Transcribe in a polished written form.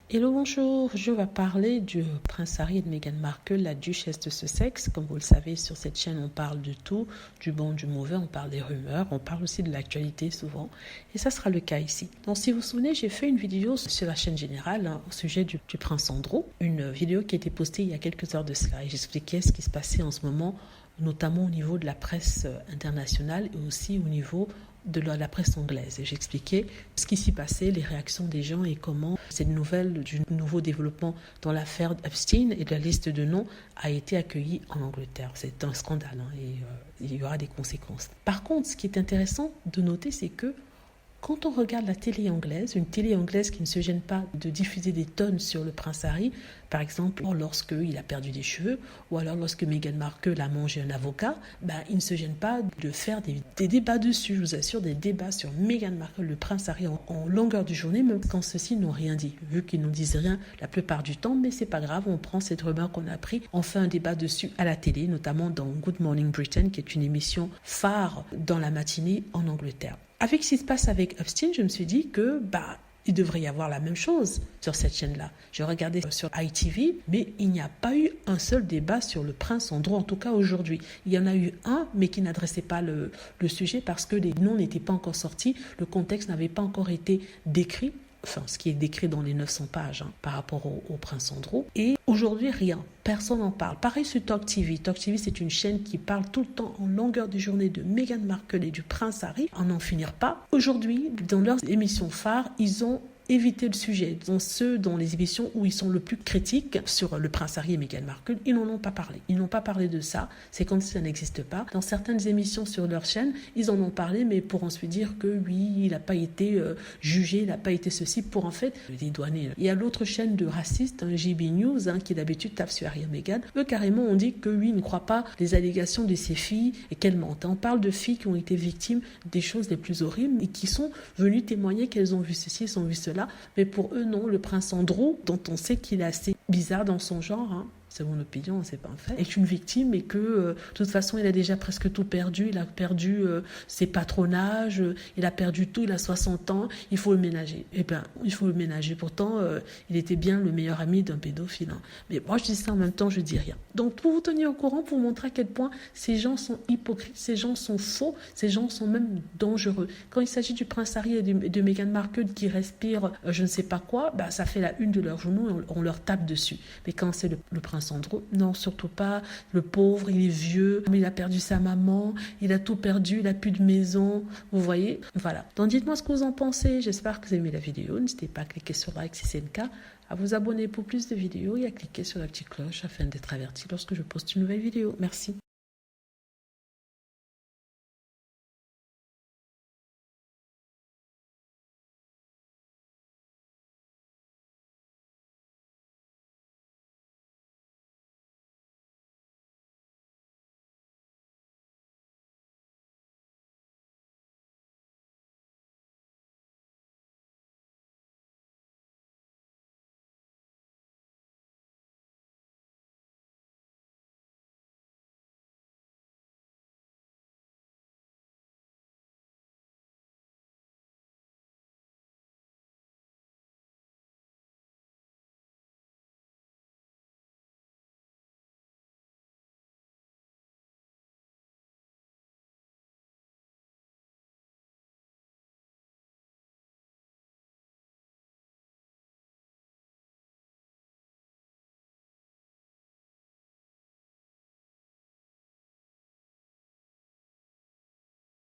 Hello, bonjour, je vais parler du prince Harry et de Meghan Markle, la duchesse de Sussex. Comme vous le savez, sur cette chaîne, on parle de tout, du bon, du mauvais, on parle des rumeurs, on parle aussi de l'actualité souvent. Et ça sera le cas ici. Donc, si vous vous souvenez, j'ai fait une vidéo sur la chaîne générale au sujet du prince Andrew. Une vidéo qui a été postée il y a quelques heures de cela. Et j'expliquais ce qui se passait en ce moment, notamment au niveau de la presse internationale et aussi au niveau de la presse anglaise. Et j'expliquais ce qui s'y passait, les réactions des gens et comment cette nouvelle du nouveau développement dans l'affaire Epstein et de la liste de noms a été accueillie en Angleterre. C'est un scandale et il y aura des conséquences. Par contre, ce qui est intéressant de noter, c'est que quand on regarde la télé anglaise, une télé anglaise qui ne se gêne pas de diffuser des tonnes sur le prince Harry, par exemple lorsqu'il a perdu des cheveux, ou alors lorsque Meghan Markle a mangé un avocat, il ne se gêne pas de faire des débats dessus. Je vous assure, des débats sur Meghan Markle, le prince Harry en longueur de journée, même quand ceux-ci n'ont rien dit, vu qu'ils ne disent rien la plupart du temps, mais c'est pas grave, on prend cette rumeur qu'on a pris, on fait un débat dessus à la télé, notamment dans Good Morning Britain, qui est une émission phare dans la matinée en Angleterre. Avec ce qui se passe avec Epstein, je me suis dit que il devrait y avoir la même chose sur cette chaîne-là. J'ai regardé sur ITV, mais il n'y a pas eu un seul débat sur le prince Andrew, en tout cas aujourd'hui. Il y en a eu un, mais qui n'adressait pas le sujet parce que les noms n'étaient pas encore sortis, le contexte n'avait pas encore été décrit. Enfin, ce qui est décrit dans les 900 pages par rapport au prince Andrew. Et aujourd'hui, rien. Personne n'en parle. Pareil sur Talk TV. Talk TV, c'est une chaîne qui parle tout le temps en longueur de journée de Meghan Markle et du prince Harry, à n'en finir pas. Aujourd'hui, dans leurs émissions phares, ils ont éviter le sujet. Dans ceux dans les émissions où ils sont le plus critiques sur le prince Harry et Meghan Markle, ils n'en ont pas parlé. Ils n'ont pas parlé de ça. C'est comme si ça n'existe pas. Dans certaines émissions sur leur chaîne, ils en ont parlé, mais pour ensuite dire que oui, il n'a pas été jugé, il n'a pas été ceci, pour en fait le dédouaner. Il y a l'autre chaîne de racistes, JB News, qui d'habitude tape sur Harry et Meghan. Eux, carrément, on dit que oui, ils ne croient pas les allégations de ces filles et qu'elles mentent. On parle de filles qui ont été victimes des choses les plus horribles et qui sont venues témoigner qu'elles ont vu ceci, elles ont vu cela. Mais pour eux, non, le prince Andrew, dont on sait qu'il est assez bizarre dans son genre, c'est mon opinion, c'est pas un fait, est une victime et que de toute façon, il a déjà presque tout perdu. Il a perdu ses patronages, il a perdu tout, il a 60 ans, il faut le ménager. Il faut le ménager. Pourtant, il était bien le meilleur ami d'un pédophile. Mais moi, je dis ça en même temps, je dis rien. Donc, pour vous tenir au courant, pour vous montrer à quel point ces gens sont hypocrites, ces gens sont faux, ces gens sont même dangereux. Quand il s'agit du prince Harry et de Meghan Markle qui respirent je ne sais pas quoi, ça fait la une de leurs journaux, on leur tape dessus. Mais quand c'est le prince Andrew, non, surtout pas. Le pauvre, il est vieux, il a perdu sa maman, il a tout perdu, il a plus de maison. Vous voyez, voilà. Donc dites-moi ce que vous en pensez. J'espère que vous aimez la vidéo. N'hésitez pas à cliquer sur like si c'est le cas, à vous abonner pour plus de vidéos et à cliquer sur la petite cloche afin d'être averti lorsque je poste une nouvelle vidéo. Merci.